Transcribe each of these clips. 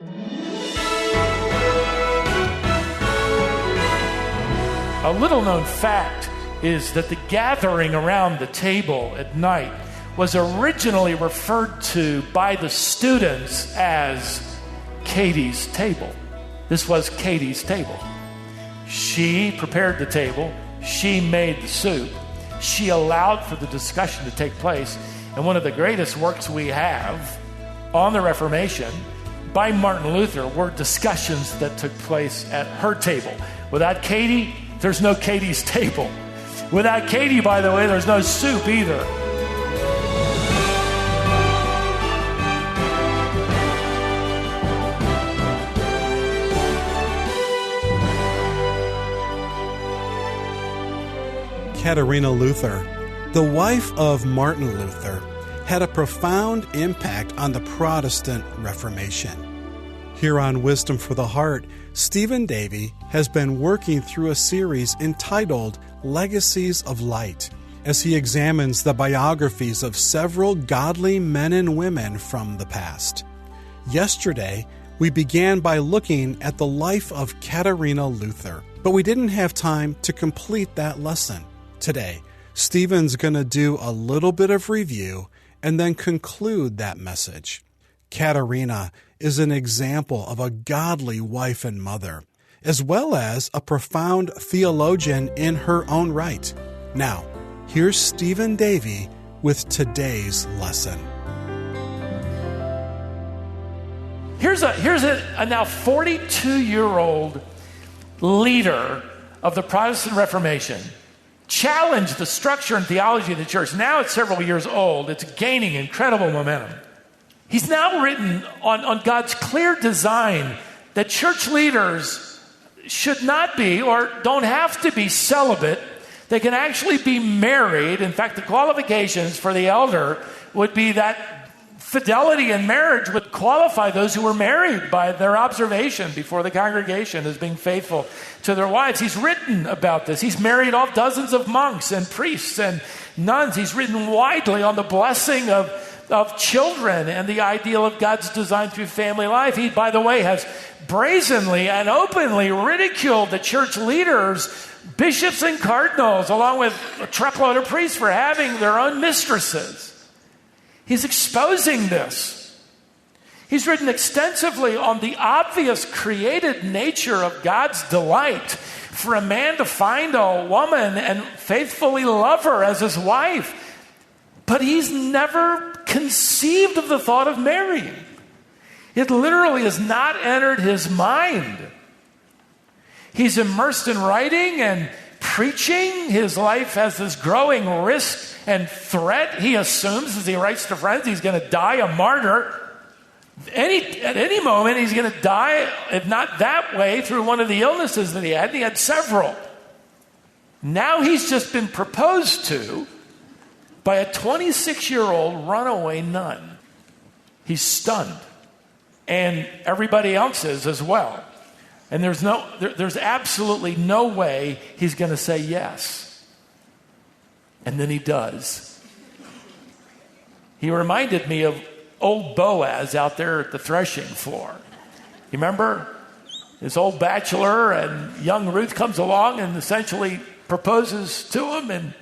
A little-known fact is that the gathering around the table at night was originally referred to by the students as Katie's table. This was Katie's table. She prepared the table. She made the soup. She allowed for the discussion to take place. And one of the greatest works we have on the Reformation by Martin Luther were discussions that took place at her table. Without Katie, there's no Katie's table. Without Katie, by the way, there's no soup either. Katharina Luther, the wife of Martin Luther, had a profound impact on the Protestant Reformation. Here on Wisdom for the Heart, Stephen Davey has been working through a series entitled Legacies of Light, as he examines the biographies of several godly men and women from the past. Yesterday, we began by looking at the life of Katharina Luther, but we didn't have time to complete that lesson. Today, Stephen's going to do a little bit of review and then conclude that message. Katharina is an example of a godly wife and mother, as well as a profound theologian in her own right. Now, here's Stephen Davey with today's lesson. Here's a now 42-year-old leader of the Protestant Reformation challenged the structure and theology of the church. Now it's several years old. It's gaining incredible momentum. He's now written on God's clear design that church leaders should not be or don't have to be celibate. They can actually be married. In fact, the qualifications for the elder would be that fidelity in marriage would qualify those who were married by their observation before the congregation as being faithful to their wives. He's written about this. He's married off dozens of monks and priests and nuns. He's written widely on the blessing of children and the ideal of God's design through family life. He, by the way, has brazenly and openly ridiculed the church leaders, bishops and cardinals, along with a truckload of priests for having their own mistresses. He's exposing this. He's written extensively on the obvious created nature of God's delight for a man to find a woman and faithfully love her as his wife. But he's never conceived of the thought of marrying. It literally has not entered his mind. He's immersed in writing and preaching. His life has this growing risk and threat. He assumes as he writes to friends he's going to die a martyr. At any moment he's going to die, if not that way, through one of the illnesses that he had. And he had several. Now he's just been proposed to by a 26-year-old runaway nun. He's stunned. And everybody else is as well. And there's absolutely no way he's going to say yes. And then he does. He reminded me of old Boaz out there at the threshing floor. You remember? This old bachelor, and young Ruth comes along and essentially proposes to him. And,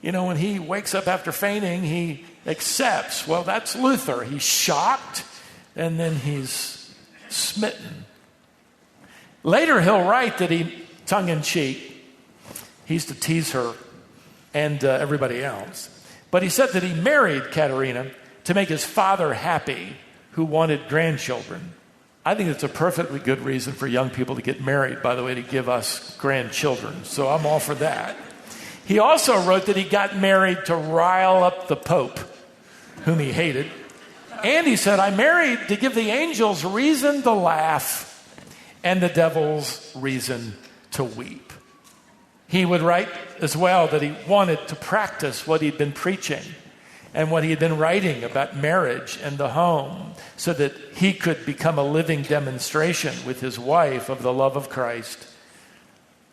when he wakes up after fainting, he accepts. Well, that's Luther. He's shocked, and then he's smitten. Later, he'll write that he, tongue-in-cheek, he used to tease her and everybody else. But he said that he married Katharina to make his father happy, who wanted grandchildren. I think it's a perfectly good reason for young people to get married, by the way, to give us grandchildren. So I'm all for that. He also wrote that he got married to rile up the Pope, whom he hated. And he said, I married to give the angels reason to laugh and the devil's reason to weep. He would write as well that he wanted to practice what he'd been preaching and what he had been writing about marriage and the home so that he could become a living demonstration with his wife of the love of Christ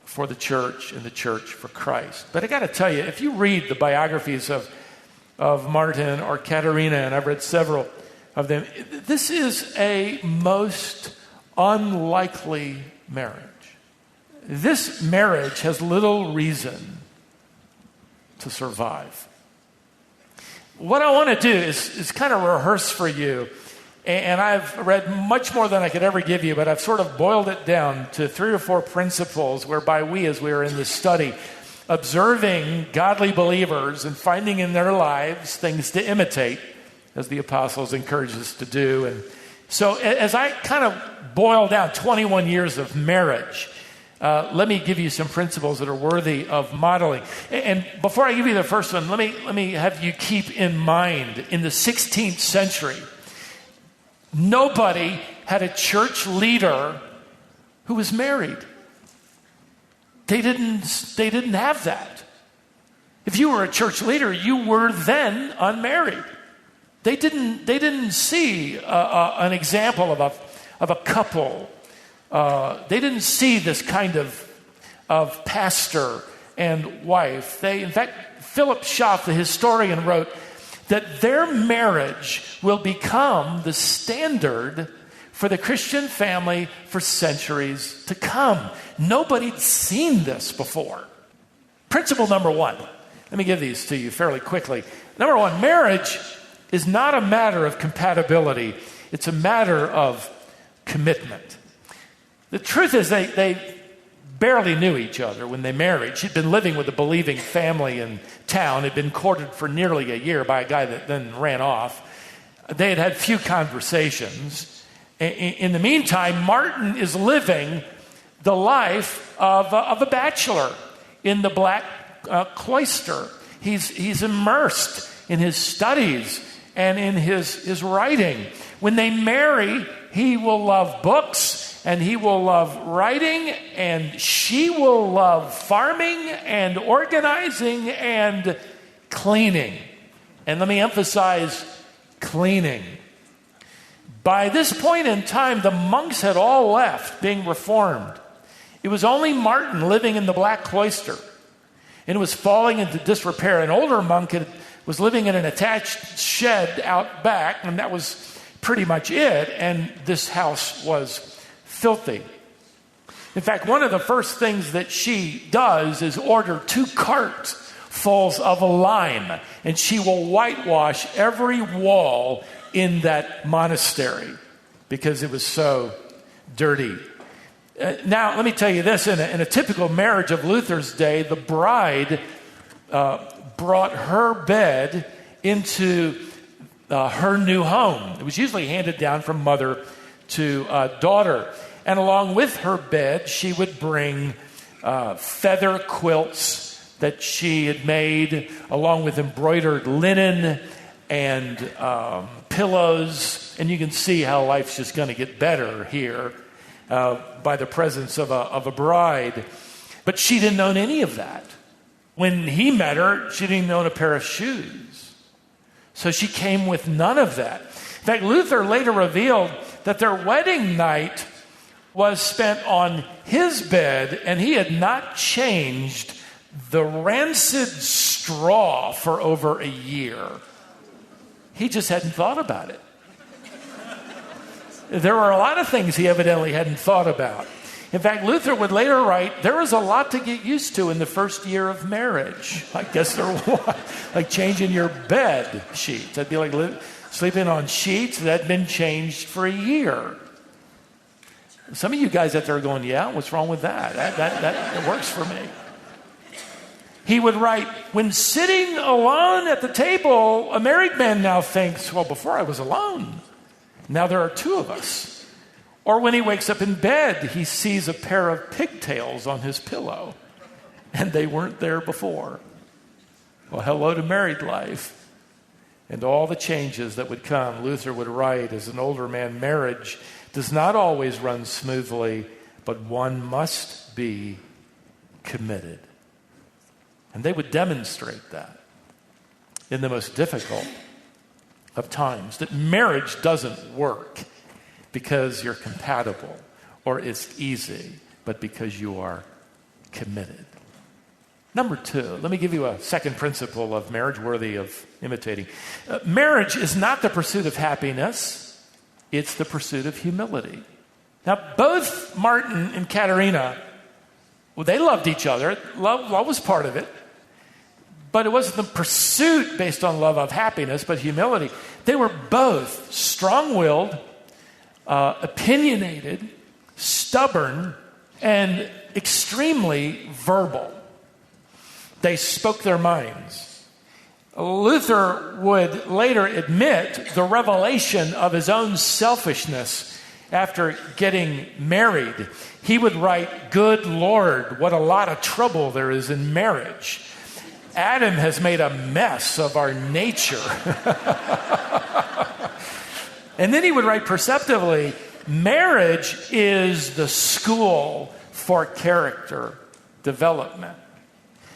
for the church and the church for Christ. But I got to tell you, if you read the biographies of Martin or Katharina, and I've read several of them. This is a most unlikely marriage. This marriage has little reason to survive. What I want to do is kind of rehearse for you, and I've read much more than I could ever give you, but I've sort of boiled it down to 3 or 4 principles whereby we, as we are in this study, observing godly believers and finding in their lives things to imitate, as the apostles encourage us to do. And so as I kind of boil down 21 years of marriage, let me give you some principles that are worthy of modeling. And before I give you the first one, let me have you keep in mind, in the 16th century, nobody had a church leader who was married. They didn't have that. If you were a church leader, you were then unmarried. They didn't see an example of a couple. They didn't see this kind of pastor and wife. In fact, Philip Schaff, the historian, wrote that their marriage will become the standard for the Christian family for centuries to come. Nobody'd seen this before. Principle number 1. Let me give these to you fairly quickly. Number 1, marriage is not a matter of compatibility. It's a matter of commitment. The truth is they barely knew each other when they married. She'd been living with a believing family in town, had been courted for nearly a year by a guy that then ran off. They had had few conversations. In the meantime, Martin is living the life of a bachelor in the black cloister. He's immersed in his studies and in his writing. When they marry, he will love books and he will love writing, and she will love farming and organizing and cleaning. And let me emphasize cleaning. By this point in time, the monks had all left, being reformed. It was only Martin living in the black cloister, and it was falling into disrepair. An older monk was living in an attached shed out back, and that was pretty much it, and this house was filthy. In fact, one of the first things that she does is order 2 carts fulls of lime, and she will whitewash every wall in that monastery because it was so dirty. Now, let me tell you this. In a typical marriage of Luther's day, the bride brought her bed into her new home. It was usually handed down from mother to daughter. And along with her bed, she would bring feather quilts that she had made, along with embroidered linen and pillows. And you can see how life's just going to get better here by the presence of a bride. But she didn't own any of that. When he met her, she didn't own a pair of shoes. So she came with none of that. In fact, Luther later revealed that their wedding night was spent on his bed, and he had not changed the rancid straw for over a year. He just hadn't thought about it. There were a lot of things he evidently hadn't thought about. In fact, Luther would later write, there was a lot to get used to in the first year of marriage. I guess there was, like changing your bed sheets. That'd be like sleeping on sheets that had been changed for a year. Some of you guys out there are going, yeah, what's wrong with that? That works for me. He would write, when sitting alone at the table, a married man now thinks, well, before I was alone, now there are 2 of us. Or when he wakes up in bed, he sees a pair of pigtails on his pillow, and they weren't there before. Well, hello to married life and all the changes that would come. Luther would write, as an older man, marriage does not always run smoothly, but one must be committed. And they would demonstrate that in the most difficult of times, that marriage doesn't work because you're compatible or it's easy, but because you are committed. Number two, let me give you a second principle of marriage worthy of imitating. Marriage is not the pursuit of happiness, it's the pursuit of humility. Now, both Martin and Katharina, well, they loved each other. Love was part of it. But it wasn't the pursuit based on love of happiness, but humility. They were both strong-willed, opinionated, stubborn, and extremely verbal. They spoke their minds. Luther would later admit the revelation of his own selfishness after getting married. He would write, "Good Lord, what a lot of trouble there is in marriage. Adam has made a mess of our nature." And then he would write perceptively, "Marriage is the school for character development."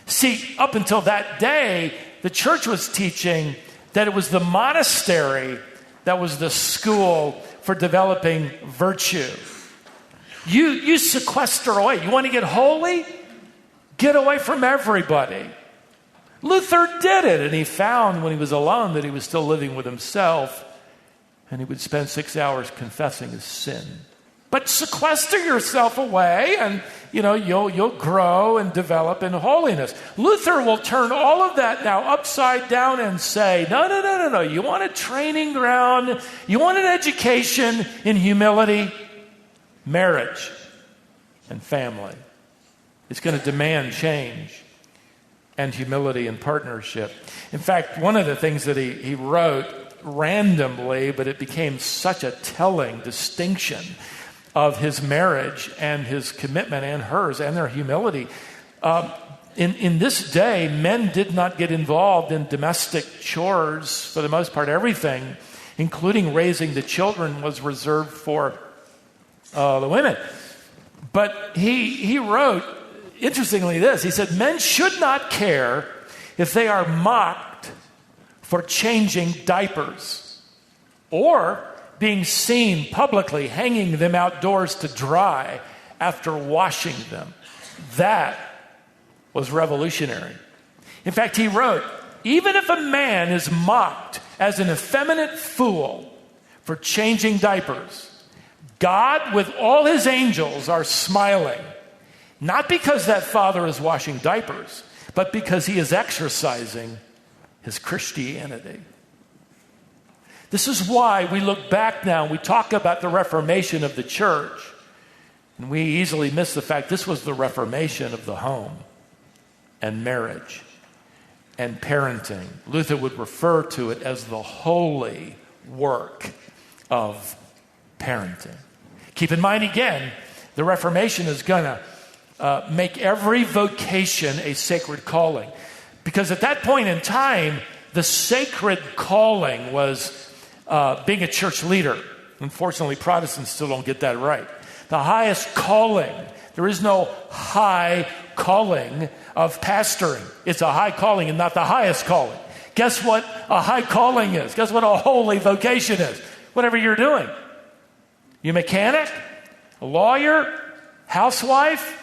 See, up until that day, the church was teaching that it was the monastery that was the school for developing virtue. You sequester away. You want to get holy? Get away from everybody. Luther did it, and he found when he was alone that he was still living with himself, and he would spend 6 hours confessing his sin. But sequester yourself away, and you'll grow and develop in holiness. Luther will turn all of that now upside down and say, no. You want a training ground? You want an education in humility? Marriage and family. It's going to demand change and humility and partnership. In fact, one of the things that he wrote randomly, but it became such a telling distinction of his marriage and his commitment and hers and their humility. In this day, men did not get involved in domestic chores for the most part. Everything, including raising the children, was reserved for the women. But he wrote, interestingly, this. He said, "Men should not care if they are mocked for changing diapers or being seen publicly hanging them outdoors to dry after washing them." That was revolutionary. In fact, he wrote, "Even if a man is mocked as an effeminate fool for changing diapers, God with all his angels are smiling, not because that father is washing diapers, but because he is exercising his Christianity." This is why we look back now and we talk about the Reformation of the church, and we easily miss the fact this was the Reformation of the home and marriage and parenting. Luther would refer to it as the holy work of parenting. Keep in mind again, the Reformation is going to make every vocation a sacred calling. Because at that point in time, the sacred calling was being a church leader. Unfortunately, Protestants still don't get that right. The highest calling. There is no high calling of pastoring. It's a high calling and not the highest calling. Guess what a high calling is? Guess what a holy vocation is? Whatever you're doing. You mechanic, a lawyer, housewife,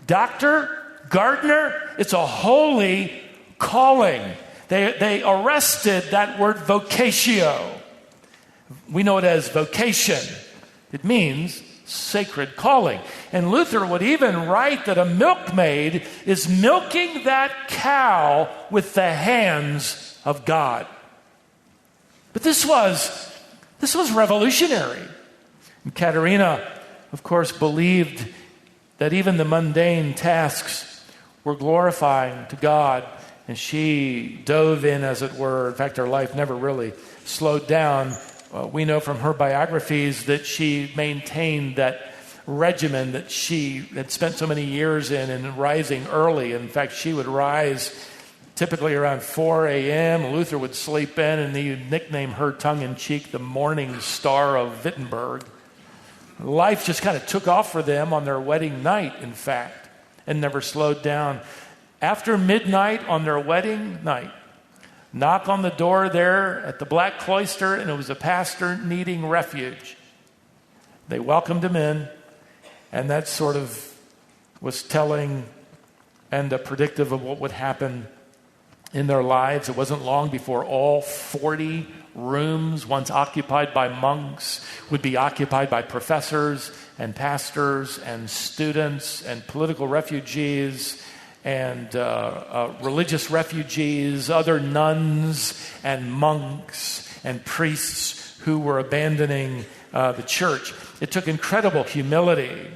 doctor, gardener. It's a holy calling. They arrested that word vocatio. We know it as vocation. It means sacred calling. And Luther would even write that a milkmaid is milking that cow with the hands of God. But this was revolutionary. And Katharina, of course, believed that even the mundane tasks were glorifying to God, and she dove in, as it were. In fact, her life never really slowed down. We know from her biographies that she maintained that regimen that she had spent so many years in, and rising early. In fact, she would rise typically around 4 a.m. Luther would sleep in, and he would nickname her tongue-in-cheek the Morning Star of Wittenberg. Life just kind of took off for them on their wedding night, in fact, and never slowed down. After midnight on their wedding night, knock on the door there at the Black Cloister, and it was a pastor needing refuge. They welcomed him in, and that sort of was telling and predictive of what would happen in their lives. It wasn't long before all 40 rooms, once occupied by monks, would be occupied by professors and pastors and students and political refugees and religious refugees, other nuns and monks and priests who were abandoning the church. It took incredible humility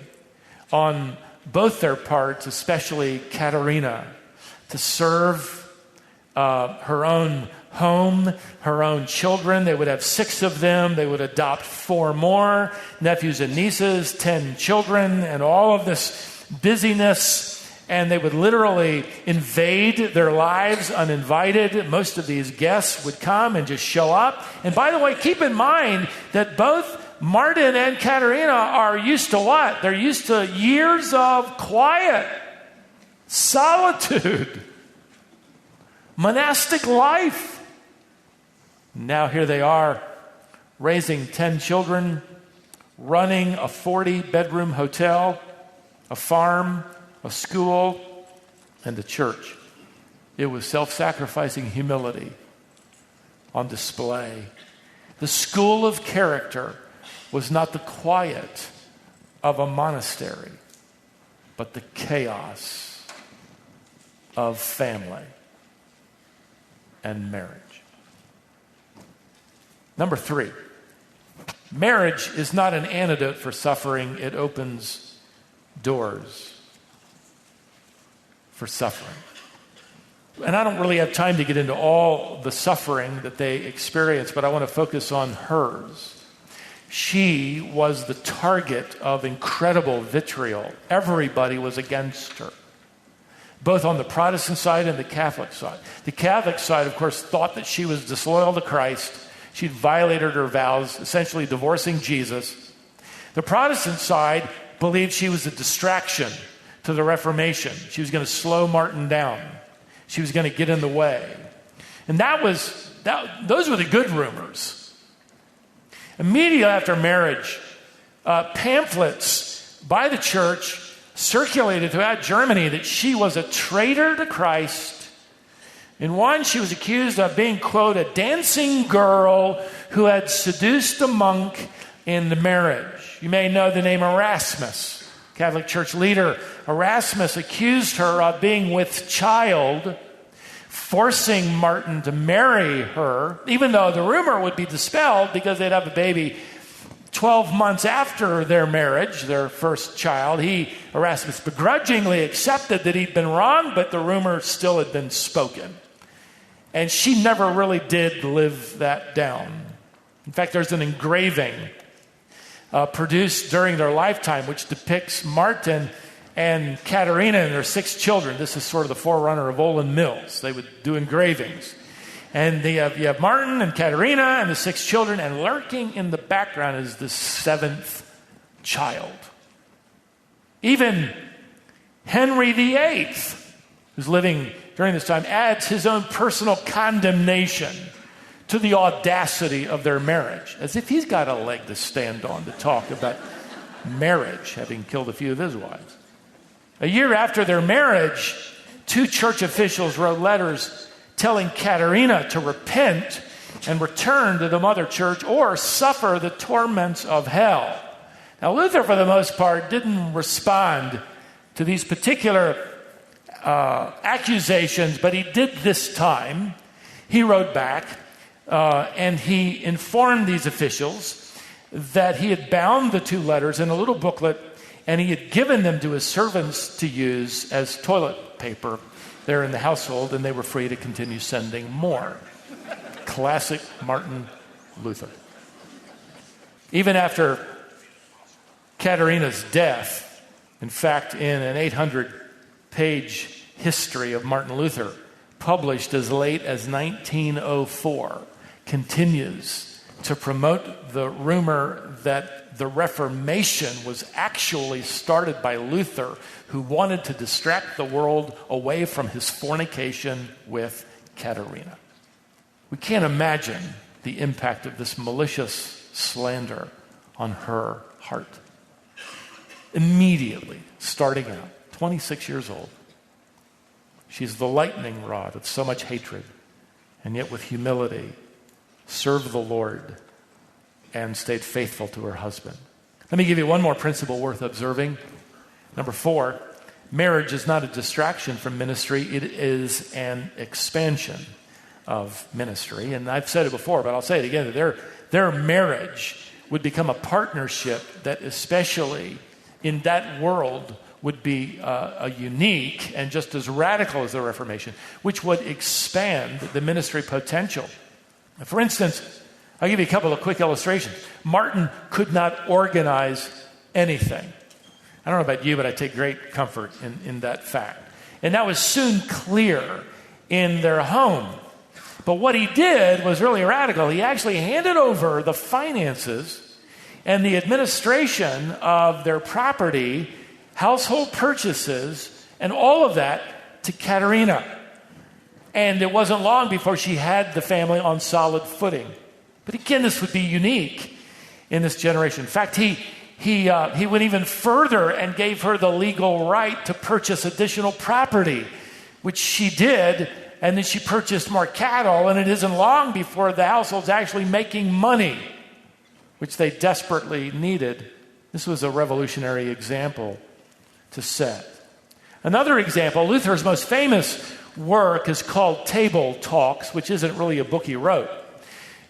on both their parts, especially Katharina, to serve her own home, her own children. They would have 6 of them. They would adopt 4 more, nephews and nieces, 10 children, and all of this busyness. And they would literally invade their lives uninvited. Most of these guests would come and just show up. And by the way, keep in mind that both Martin and Katharina are used to what? They're used to years of quiet, solitude, monastic life. Now here they are, raising 10 children, running a 40-bedroom hotel, a farm, a school, and a church. It was self-sacrificing humility on display. The school of character was not the quiet of a monastery, but the chaos of family and marriage. Number 3, marriage is not an antidote for suffering. It opens doors for suffering. And I don't really have time to get into all the suffering that they experienced, but I want to focus on hers. She was the target of incredible vitriol. Everybody was against her, both on the Protestant side and the Catholic side. The Catholic side, of course, thought that she was disloyal to Christ. She'd violated her vows, essentially divorcing Jesus. The Protestant side believed she was a distraction to the Reformation. She was going to slow Martin down. She was going to get in the way. And those were the good rumors. Immediately after marriage, pamphlets by the church circulated throughout Germany that she was a traitor to Christ. In one, she was accused of being, quote, a dancing girl who had seduced a monk in the marriage. You may know the name Erasmus. Catholic Church leader Erasmus accused her of being with child, forcing Martin to marry her, even though the rumor would be dispelled because they'd have a baby 12 months after their marriage, their first child. Erasmus, begrudgingly accepted that he'd been wrong, but the rumor still had been spoken. And she never really did live that down. In fact, there's an engraving produced during their lifetime which depicts Martin and Katharina and their 6 children. This is sort of the forerunner of Olin Mills. They would do engravings. And you have Martin and Katharina and the 6 children, and lurking in the background is the 7th child. Even Henry VIII, who's living during this time, adds his own personal condemnation to the audacity of their marriage, as if he's got a leg to stand on to talk about marriage, having killed a few of his wives. A year after their marriage, 2 church officials wrote letters telling Katharina to repent and return to the mother church or suffer the torments of hell. Now, Luther, for the most part, didn't respond to these particular accusations, but he did this time. He wrote back and he informed these officials that he had bound the 2 letters in a little booklet and he had given them to his servants to use as toilet paper there in the household, and they were free to continue sending more. Classic Martin Luther. Even after Katharina's death, in fact, in an 800-page history of Martin Luther, published as late as 1904, continues to promote the rumor that the Reformation was actually started by Luther, who wanted to distract the world away from his fornication with Katharina. We can't imagine the impact of this malicious slander on her heart. Immediately, starting out, 26 years old, She's the lightning rod of so much hatred, and yet with humility served the Lord and stayed faithful to her husband. Let me give you one more principle worth observing. Number 4, marriage is not a distraction from ministry. It is an expansion of ministry. And I've said it before, but I'll say it again. Their marriage would become a partnership that especially in that world would be a unique and just as radical as the Reformation, which would expand the ministry potential. For instance, I'll give you a couple of quick illustrations. Martin could not organize anything. I don't know about you, but I take great comfort in that fact. And that was soon clear in their home. But what he did was really radical. He actually handed over the finances and the administration of their property, household purchases, and all of that to Katharina. And it wasn't long before she had the family on solid footing. But again, this would be unique in this generation. In fact, he went even further and gave her the legal right to purchase additional property, which she did, and then she purchased more cattle, and it isn't long before the household's actually making money, which they desperately needed. This was a revolutionary example to set. Another example, Luther's most famous work is called Table Talks, which isn't really a book he wrote.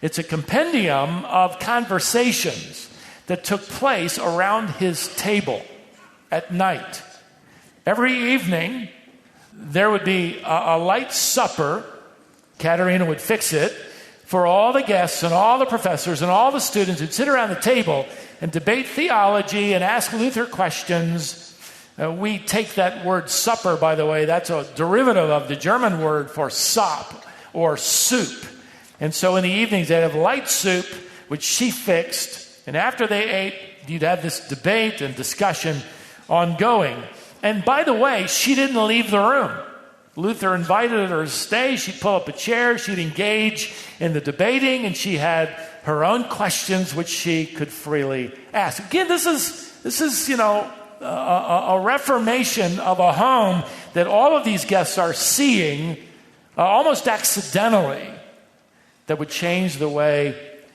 It's a compendium of conversations that took place around his table at night. Every evening, there would be a light supper. Katharina would fix it for all the guests and all the professors and all the students who'd sit around the table and debate theology and ask Luther questions. We take that word supper, by the way, that's a derivative of the German word for sop or soup. And so in the evenings, they'd have light soup, which she fixed. And after they ate, you'd have this debate and discussion ongoing. And by the way, she didn't leave the room. Luther invited her to stay. She'd pull up a chair. She'd engage in the debating, and she had her own questions, which she could freely ask. Again, this is a reformation of a home that all of these guests are seeing almost accidentally, that would change the way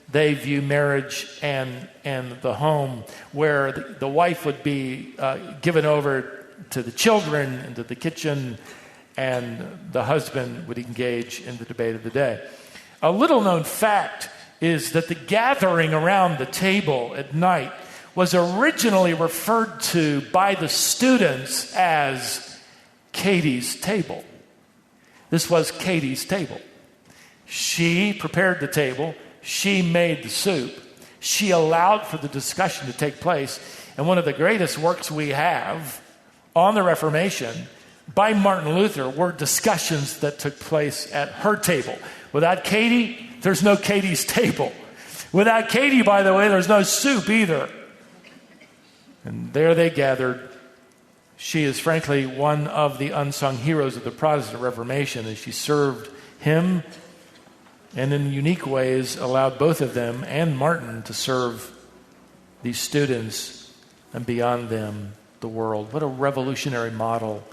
they view marriage and the home, where the wife would be given over to the children and to the kitchen, and the husband would engage in the debate of the day. A little known fact is that the gathering around the table at night was originally referred to by the students as Katie's table. This was Katie's table. She prepared the table. She made the soup. She allowed for the discussion to take place. And one of the greatest works we have on the Reformation by Martin Luther were discussions that took place at her table. Without Katie, there's no Katie's table. Without Katie, by the way, there's no soup either. And there they gathered. She is frankly one of the unsung heroes of the Protestant Reformation, as she served him and in unique ways allowed both of them and Martin to serve these students and beyond them the world. What a revolutionary model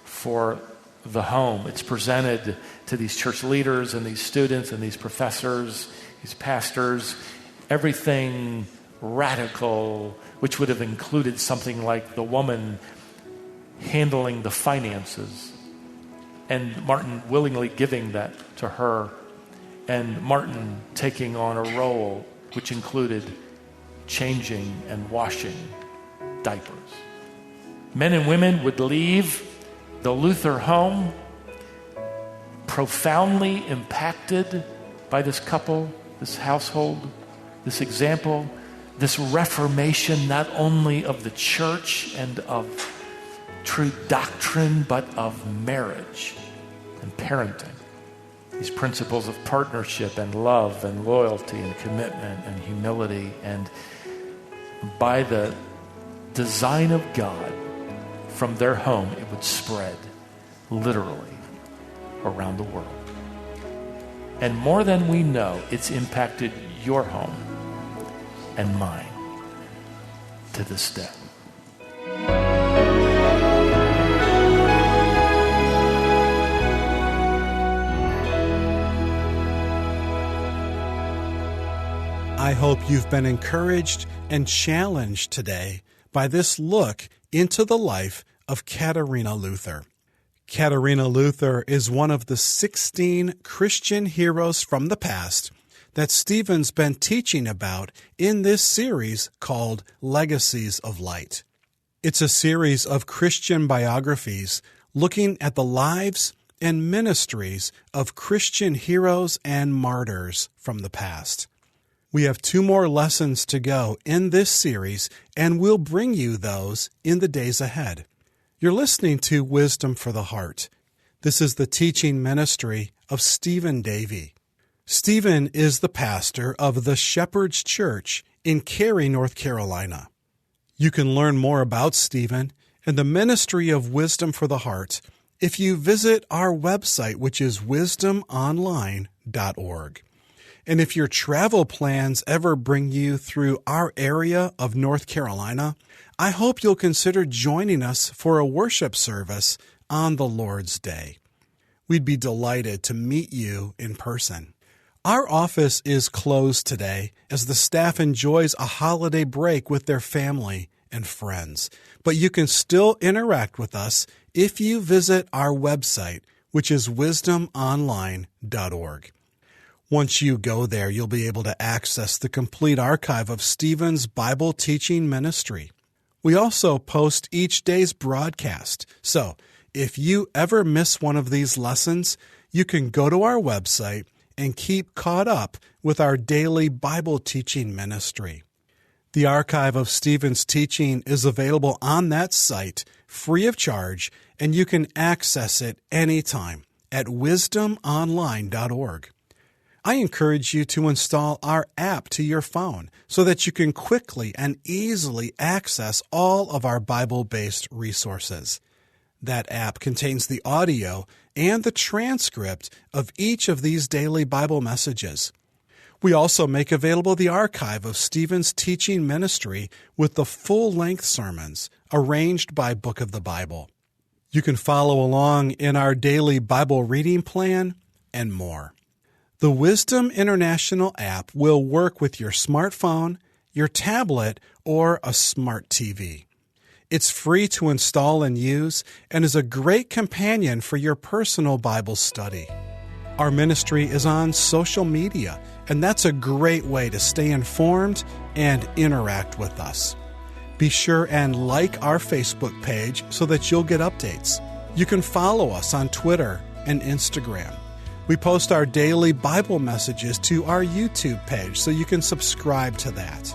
for the home. It's presented to these church leaders and these students and these professors, these pastors, everything radical, which would have included something like the woman handling the finances and Martin willingly giving that to her, and Martin taking on a role which included changing and washing diapers. Men and women would leave the Luther home profoundly impacted by this couple, this household, this example, this reformation not only of the church and of true doctrine, but of marriage and parenting. These principles of partnership and love and loyalty and commitment and humility, and by the design of God, from their home, it would spread literally around the world. And more than we know, it's impacted your home and mine to this day. I hope you've been encouraged and challenged today by this look into the life of Katharina Luther. Katharina Luther is one of the 16 Christian heroes from the past that Stephen's been teaching about in this series called Legacies of Light. It's a series of Christian biographies looking at the lives and ministries of Christian heroes and martyrs from the past. We have 2 more lessons to go in this series, and we'll bring you those in the days ahead. You're listening to Wisdom for the Heart. This is the teaching ministry of Stephen Davey. Stephen is the pastor of the Shepherd's Church in Cary, North Carolina. You can learn more about Stephen and the ministry of Wisdom for the Heart if you visit our website, which is wisdomonline.org. And if your travel plans ever bring you through our area of North Carolina, I hope you'll consider joining us for a worship service on the Lord's Day. We'd be delighted to meet you in person. Our office is closed today as the staff enjoys a holiday break with their family and friends. But you can still interact with us if you visit our website, which is wisdomonline.org. Once you go there, you'll be able to access the complete archive of Stephen's Bible teaching ministry. We also post each day's broadcast. So if you ever miss one of these lessons, you can go to our website and keep caught up with our daily Bible teaching ministry. The archive of Stephen's teaching is available on that site free of charge, and you can access it anytime at wisdomonline.org. I encourage you to install our app to your phone so that you can quickly and easily access all of our Bible-based resources. That app contains the audio and the transcript of each of these daily Bible messages. We also make available the archive of Stephen's teaching ministry with the full-length sermons arranged by Book of the Bible. You can follow along in our daily Bible reading plan and more. The Wisdom International app will work with your smartphone, your tablet, or a smart TV. It's free to install and use and is a great companion for your personal Bible study. Our ministry is on social media, and that's a great way to stay informed and interact with us. Be sure and like our Facebook page so that you'll get updates. You can follow us on Twitter and Instagram. We post our daily Bible messages to our YouTube page, so you can subscribe to that.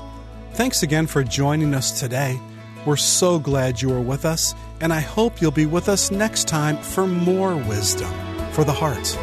Thanks again for joining us today. We're so glad you were with us, and I hope you'll be with us next time for more wisdom for the heart.